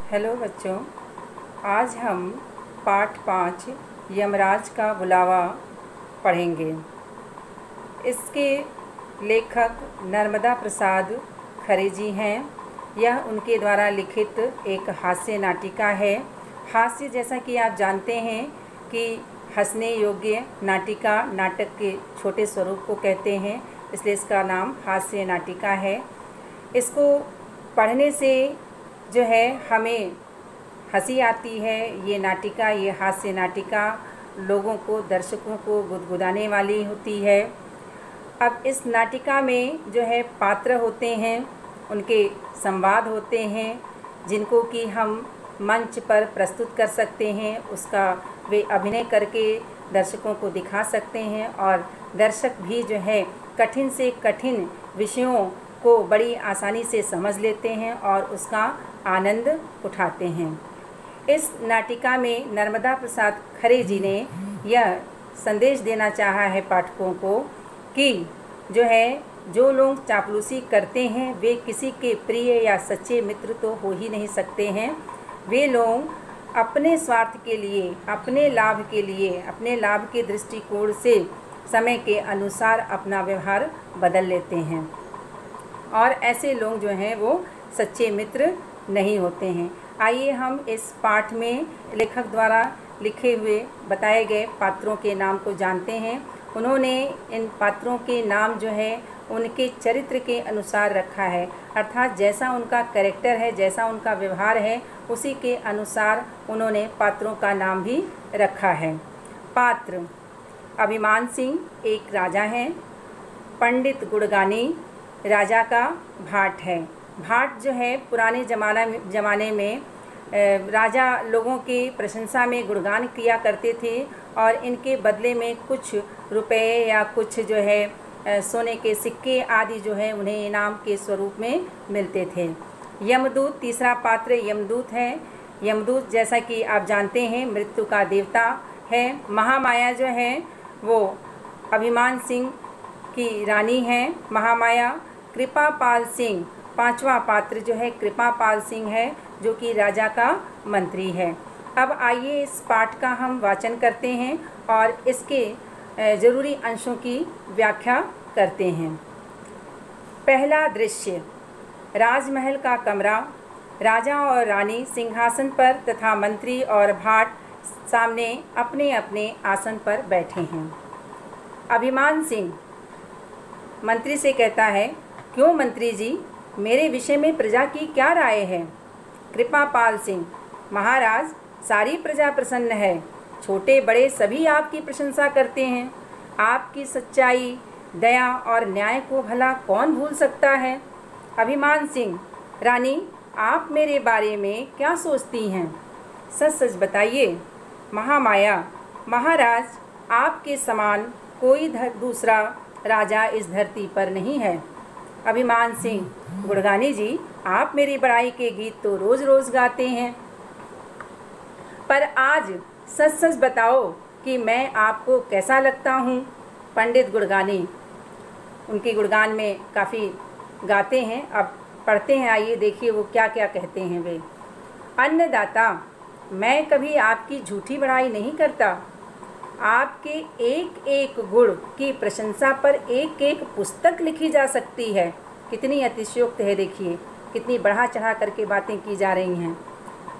Hello बच्चों, आज हम पाठ 5 यमराज का बुलावा पढ़ेंगे। इसके लेखक नर्मदा प्रसाद खरे जी हैं। यह उनके द्वारा लिखित एक हास्य नाटिका है। हास्य, जैसा कि आप जानते हैं कि हंसने योग्य नाटिका नाटक के छोटे स्वरूप को कहते हैं, इसलिए इसका नाम हास्य नाटिका है। इसको पढ़ने से जो है हमें हंसी आती है। ये नाटिका, ये हास्य नाटिका लोगों को, दर्शकों को गुदगुदाने वाली होती है। अब इस नाटिका में जो है पात्र होते हैं, उनके संवाद होते हैं, जिनको कि हम मंच पर प्रस्तुत कर सकते हैं। उसका वे अभिनय करके दर्शकों को दिखा सकते हैं और दर्शक भी जो है कठिन से कठिन विषयों को बड़ी आसानी से समझ लेते हैं और उसका आनंद उठाते हैं। इस नाटिका में नर्मदा प्रसाद खरे जी ने यह संदेश देना चाहा है पाठकों को कि जो लोग चापलूसी करते हैं वे किसी के प्रिय या सच्चे मित्र तो हो ही नहीं सकते हैं। वे लोग अपने स्वार्थ के लिए, अपने लाभ के लिए, अपने लाभ के दृष्टिकोण से समय के अनुसार अपना व्यवहार बदल लेते हैं और ऐसे लोग जो हैं वो सच्चे मित्र नहीं होते हैं। आइए हम इस पाठ में लेखक द्वारा लिखे हुए बताए गए पात्रों के नाम को जानते हैं। उन्होंने इन पात्रों के नाम जो है उनके चरित्र के अनुसार रखा है, अर्थात जैसा उनका कैरेक्टर है, जैसा उनका व्यवहार है, उसी के अनुसार उन्होंने पात्रों का नाम भी रखा है। पात्र: अभिमान सिंह एक राजा हैं। पंडित गुड़गानी राजा का भाट है। भाट जो है पुराने ज़माने में राजा लोगों की प्रशंसा में गुणगान किया करते थे और इनके बदले में कुछ रुपए या कुछ जो है सोने के सिक्के आदि जो है उन्हें इनाम के स्वरूप में मिलते थे। यमदूत तीसरा पात्र यमदूत है। यमदूत, जैसा कि आप जानते हैं, मृत्यु का देवता है। महामाया जो है वो अभिमान सिंह की रानी है। महामाया कृपापाल सिंह पांचवा पात्र जो है कृपापाल सिंह है, जो कि राजा का मंत्री है। अब आइए इस पाठ का हम वाचन करते हैं और इसके ज़रूरी अंशों की व्याख्या करते हैं। पहला दृश्य: राजमहल का कमरा। राजा और रानी सिंहासन पर तथा मंत्री और भाट सामने अपने अपने आसन पर बैठे हैं। अभिमान सिंह मंत्री से कहता है, क्यों मंत्री जी, मेरे विषय में प्रजा की क्या राय है? कृपापाल सिंह: महाराज, सारी प्रजा प्रसन्न है। छोटे बड़े सभी आपकी प्रशंसा करते हैं। आपकी सच्चाई, दया और न्याय को भला कौन भूल सकता है? अभिमान सिंह: रानी, आप मेरे बारे में क्या सोचती हैं? सच सच बताइए। महामाया: महाराज, आपके समान कोई दूसरा राजा इस धरती पर नहीं है। अभिमान सिंह: गुड़गानी जी, आप मेरी बड़ाई के गीत तो रोज़ रोज़ गाते हैं, पर आज सच सच बताओ कि मैं आपको कैसा लगता हूँ? पंडित गुड़गानी उनकी गुणगान में काफ़ी गाते हैं। अब पढ़ते हैं, आइए देखिए वो क्या क्या कहते हैं वे। अन्नदाता: मैं कभी आपकी झूठी बड़ाई नहीं करता। आपके एक एक गुण की प्रशंसा पर एक एक पुस्तक लिखी जा सकती है। कितनी अतिशयोक्त है, देखिए कितनी बढ़ा चढ़ा करके बातें की जा रही हैं।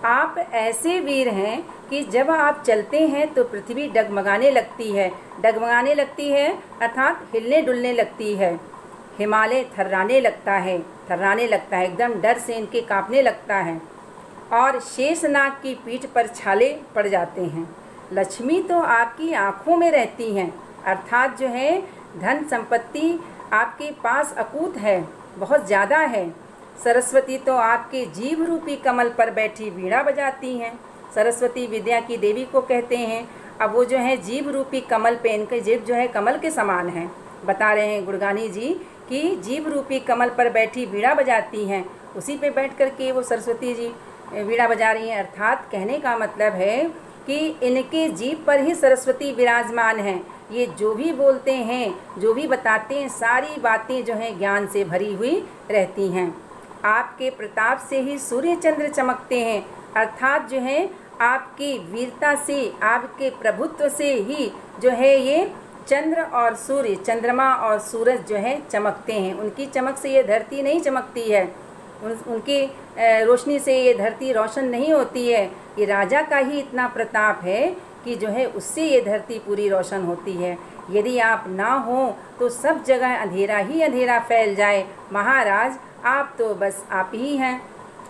आप ऐसे वीर हैं कि जब आप चलते हैं तो पृथ्वी डगमगाने लगती है। डगमगाने लगती है अर्थात हिलने डुलने लगती है। हिमालय थर्राने लगता है, एकदम डर से इनके कांपने लगता है और शेषनाग की पीठ पर छाले पड़ जाते हैं। लक्ष्मी तो आपकी आँखों में रहती हैं, अर्थात जो है धन संपत्ति आपके पास अकूत है, बहुत ज़्यादा है। सरस्वती तो आपके जीव रूपी कमल पर बैठी वीणा बजाती हैं। सरस्वती विद्या की देवी को कहते हैं। अब वो जो है जीव रूपी कमल पे, इनके जीव जो है कमल के समान है। बता रहे हैं गुड़गानी जी कि जीव रूपी कमल पर बैठी वीणा बजाती हैं, उसी पे बैठ कर के वो सरस्वती जी वीणा बजा रही हैं। अर्थात कहने का मतलब है कि इनके जीव पर ही सरस्वती विराजमान हैं। ये जो भी बोलते हैं, जो भी बताते हैं, सारी बातें जो हैं ज्ञान से भरी हुई रहती हैं। आपके प्रताप से ही सूर्य चंद्र चमकते हैं। अर्थात जो है आपकी वीरता से, आपके प्रभुत्व से ही जो है ये चंद्र और सूर्य, चंद्रमा और सूरज जो है चमकते हैं। उनकी चमक से ये धरती नहीं चमकती है, उनकी रोशनी से ये धरती रोशन नहीं होती है। ये राजा का ही इतना प्रताप है कि जो है उससे ये धरती पूरी रोशन होती है। यदि आप ना हो तो सब जगह अंधेरा ही अंधेरा फैल जाए। महाराज आप तो बस आप ही हैं।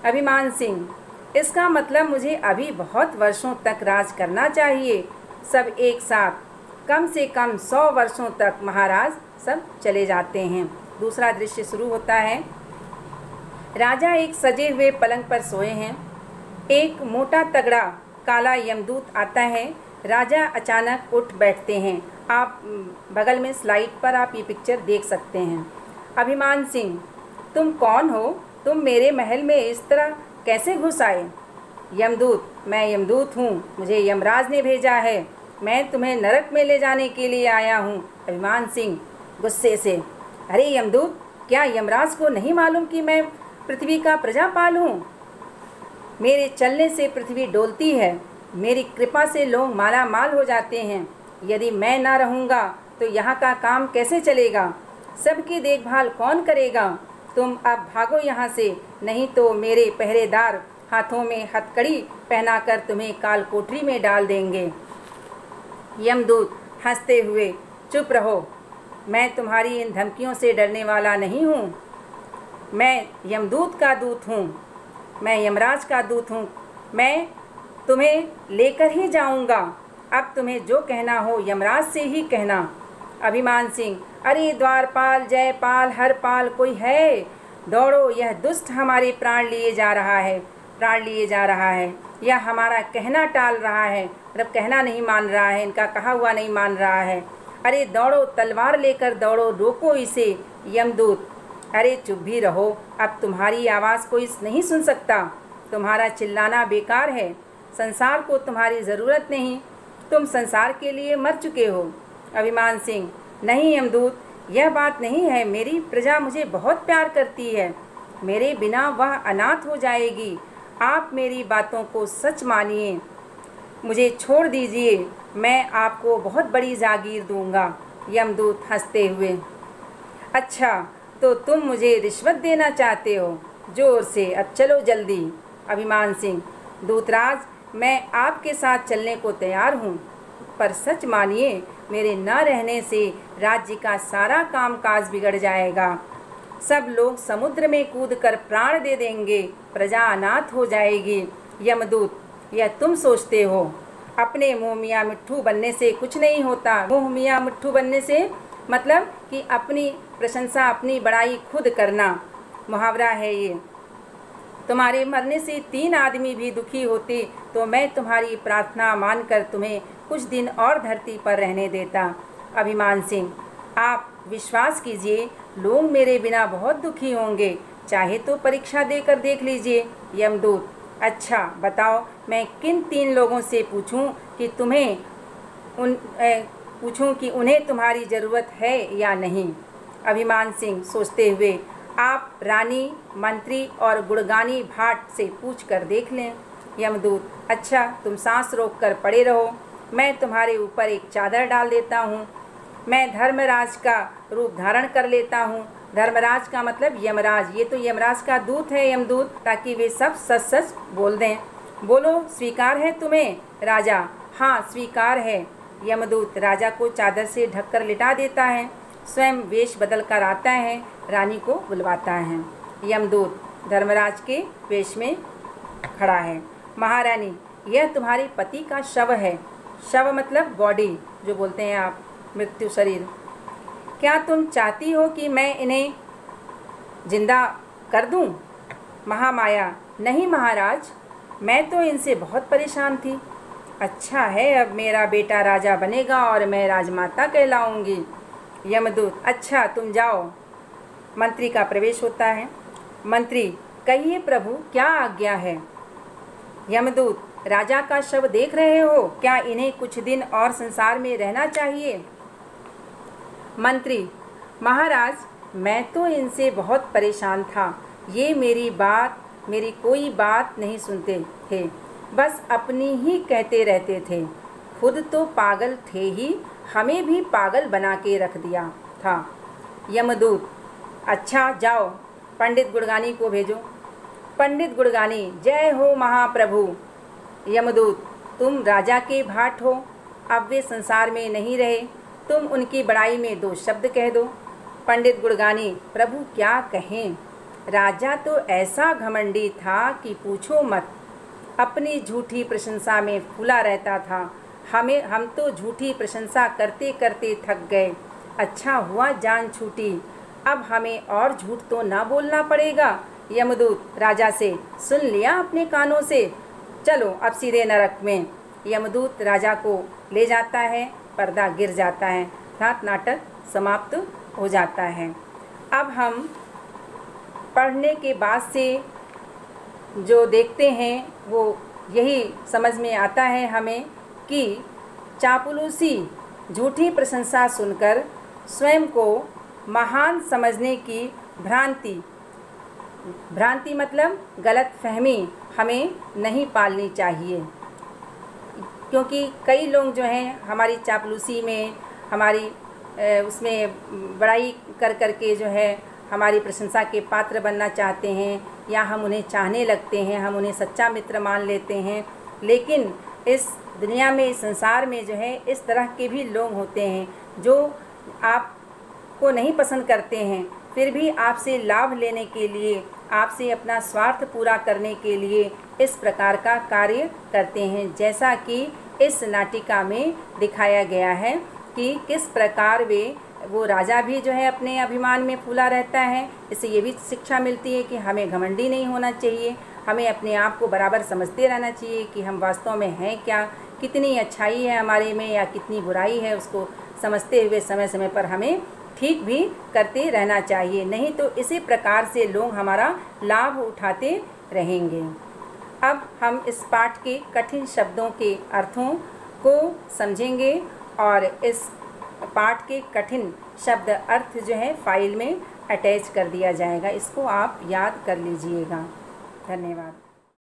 अभिमान सिंह, इसका मतलब मुझे अभी बहुत वर्षों तक राज करना चाहिए, सब एक साथ, कम से कम 100 वर्षों तक। महाराज सब चले जाते हैं। दूसरा दृश्य शुरू होता है। राजा एक सजे हुए पलंग पर सोए हैं। एक मोटा तगड़ा काला यमदूत आता है। राजा अचानक उठ बैठते हैं। आप बगल में स्लाइड पर आप ये पिक्चर देख सकते हैं। अभिमान सिंह, तुम कौन हो? तुम मेरे महल में इस तरह कैसे घुस आए? यमदूत, मैं यमदूत हूँ, मुझे यमराज ने भेजा है। मैं तुम्हें नरक में ले जाने के लिए आया हूँ। अभिमान सिंह गुस्से से, अरे यमदूत, क्या यमराज को नहीं मालूम कि मैं पृथ्वी का प्रजापाल हूँ? मेरे चलने से पृथ्वी डोलती है, मेरी कृपा से लोग माला माल हो जाते हैं। यदि मैं ना रहूँगा तो यहाँ का काम कैसे चलेगा? सबकी देखभाल कौन करेगा? तुम अब भागो यहाँ से, नहीं तो मेरे पहरेदार हाथों में हथकड़ी पहनाकर तुम्हें काल कोठरी में डाल देंगे। यमदूत हंसते हुए, चुप रहो, मैं तुम्हारी इन धमकियों से डरने वाला नहीं हूँ। मैं यमदूत का दूत हूँ, मैं यमराज का दूत हूँ। मैं तुम्हें लेकर ही जाऊँगा। अब तुम्हें जो कहना हो यमराज से ही कहना। अभिमान सिंह, अरे द्वारपाल, जयपाल, हरपाल कोई है? दौड़ो, यह दुष्ट हमारे प्राण लिए जा रहा है, प्राण लिए जा रहा है। यह हमारा कहना टाल रहा है, मतलब कहना नहीं मान रहा है, इनका कहा हुआ नहीं मान रहा है। अरे दौड़ो, तलवार लेकर दौड़ो, रोको इसे। यमदूत, अरे चुप भी रहो, अब तुम्हारी आवाज़ कोई नहीं सुन सकता। तुम्हारा चिल्लाना बेकार है, संसार को तुम्हारी ज़रूरत नहीं, तुम संसार के लिए मर चुके हो। अभिमान सिंह, नहीं यमदूत, यह बात नहीं है। मेरी प्रजा मुझे बहुत प्यार करती है, मेरे बिना वह अनाथ हो जाएगी। आप मेरी बातों को सच मानिए, मुझे छोड़ दीजिए, मैं आपको बहुत बड़ी जागीर दूंगा। यमदूत हंसते हुए, अच्छा तो तुम मुझे रिश्वत देना चाहते हो? जोर से, अब चलो जल्दी। अभिमान सिंह, दूतराज, मैं आपके साथ चलने को तैयार हूँ, पर सच मानिए मेरे न रहने से राज्य का सारा कामकाज बिगड़ जाएगा। सब लोग समुद्र में कूदकर प्राण दे देंगे, प्रजा अनाथ हो जाएगी। यमदूत, यह तुम सोचते हो, अपने मुँह मियाँ मिट्ठू बनने से कुछ नहीं होता। मुँह मियाँ मिट्ठू बनने से मतलब कि अपनी प्रशंसा, अपनी बड़ाई खुद करना, मुहावरा है ये। तुम्हारे मरने से 3 आदमी भी दुखी होते तो मैं तुम्हारी प्रार्थना मानकर तुम्हें कुछ दिन और धरती पर रहने देता। अभिमान सिंह, आप विश्वास कीजिए, लोग मेरे बिना बहुत दुखी होंगे, चाहे तो परीक्षा देकर देख लीजिए। यमदूत, अच्छा बताओ, मैं किन 3 लोगों से पूछूं कि उन्हें तुम्हारी ज़रूरत है या नहीं? अभिमान सिंह सोचते हुए, आप रानी, मंत्री और गुड़गानी भाट से पूछ कर देख लें। यमदूत, अच्छा तुम सांस रोक कर पड़े रहो, मैं तुम्हारे ऊपर एक चादर डाल देता हूँ। मैं धर्मराज का रूप धारण कर लेता हूँ। धर्मराज का मतलब यमराज, ये तो यमराज का दूत है यमदूत, ताकि वे सब सच सच बोल दें। बोलो, स्वीकार है तुम्हें? राजा, हाँ स्वीकार है। यमदूत राजा को चादर से ढककर लिटा देता है, स्वयं वेश बदल कर आता है, रानी को बुलवाता है। यमदूत धर्मराज के वेश में खड़ा है। महारानी, यह तुम्हारे पति का शव है। शव मतलब बॉडी, जो बोलते हैं आप, मृत्यु शरीर। क्या तुम चाहती हो कि मैं इन्हें जिंदा कर दूं? महामाया, नहीं महाराज, मैं तो इनसे बहुत परेशान थी। अच्छा है, अब मेरा बेटा राजा बनेगा और मैं राजमाता कहलाऊंगी। यमदूत, अच्छा तुम जाओ। मंत्री का प्रवेश होता है। मंत्री, कहिए प्रभु, क्या आज्ञा है? यमदूत, राजा का शव देख रहे हो, क्या इन्हें कुछ दिन और संसार में रहना चाहिए? मंत्री, महाराज, मैं तो इनसे बहुत परेशान था, ये मेरी बात मेरी कोई बात नहीं सुनते थे, बस अपनी ही कहते रहते थे। खुद तो पागल थे ही, हमें भी पागल बना के रख दिया था। यमदूत: अच्छा जाओ, पंडित गुड़गानी को भेजो। पंडित गुड़गानी: जय हो महाप्रभु। यमदूत: तुम राजा के भाट हो, अब वे संसार में नहीं रहे, तुम उनकी बड़ाई में 2 शब्द कह दो। पंडित गुड़गानी: प्रभु क्या कहें, राजा तो ऐसा घमंडी था कि पूछो मत, अपनी झूठी प्रशंसा में फूला रहता था। हम तो झूठी प्रशंसा करते करते थक गए। अच्छा हुआ जान छूटी, अब हमें और झूठ तो ना बोलना पड़ेगा। यमदूत राजा से: सुन लिया अपने कानों से, चलो अब सीधे नरक में। यमदूत राजा को ले जाता है, पर्दा गिर जाता है, अर्थात नाटक समाप्त हो जाता है। अब हम पढ़ने के बाद से जो देखते हैं वो यही समझ में आता है हमें कि चापलूसी, झूठी प्रशंसा सुनकर स्वयं को महान समझने की भ्रांति मतलब गलत फहमी हमें नहीं पालनी चाहिए। क्योंकि कई लोग जो हैं हमारी चापलूसी में, हमारी उसमें बड़ाई कर के जो है हमारी प्रशंसा के पात्र बनना चाहते हैं, या हम उन्हें चाहने लगते हैं, हम उन्हें सच्चा मित्र मान लेते हैं। लेकिन इस दुनिया में, इस संसार में जो है इस तरह के भी लोग होते हैं जो आपको नहीं पसंद करते हैं, फिर भी आपसे लाभ लेने के लिए, आपसे अपना स्वार्थ पूरा करने के लिए इस प्रकार का कार्य करते हैं। जैसा कि इस नाटिका में दिखाया गया है कि किस प्रकार वो राजा भी जो है अपने अभिमान में फूला रहता है। इससे ये भी शिक्षा मिलती है कि हमें घमंडी नहीं होना चाहिए, हमें अपने आप को बराबर समझते रहना चाहिए कि हम वास्तव में हैं क्या, कितनी अच्छाई है हमारे में या कितनी बुराई है, उसको समझते हुए समय समय पर हमें ठीक भी करते रहना चाहिए। नहीं तो इसी प्रकार से लोग हमारा लाभ उठाते रहेंगे। अब हम इस पाठ के कठिन शब्दों के अर्थों को समझेंगे और इस पाठ के कठिन शब्द अर्थ जो है फाइल में अटैच कर दिया जाएगा। इसको आप याद कर लीजिएगा। धन्यवाद।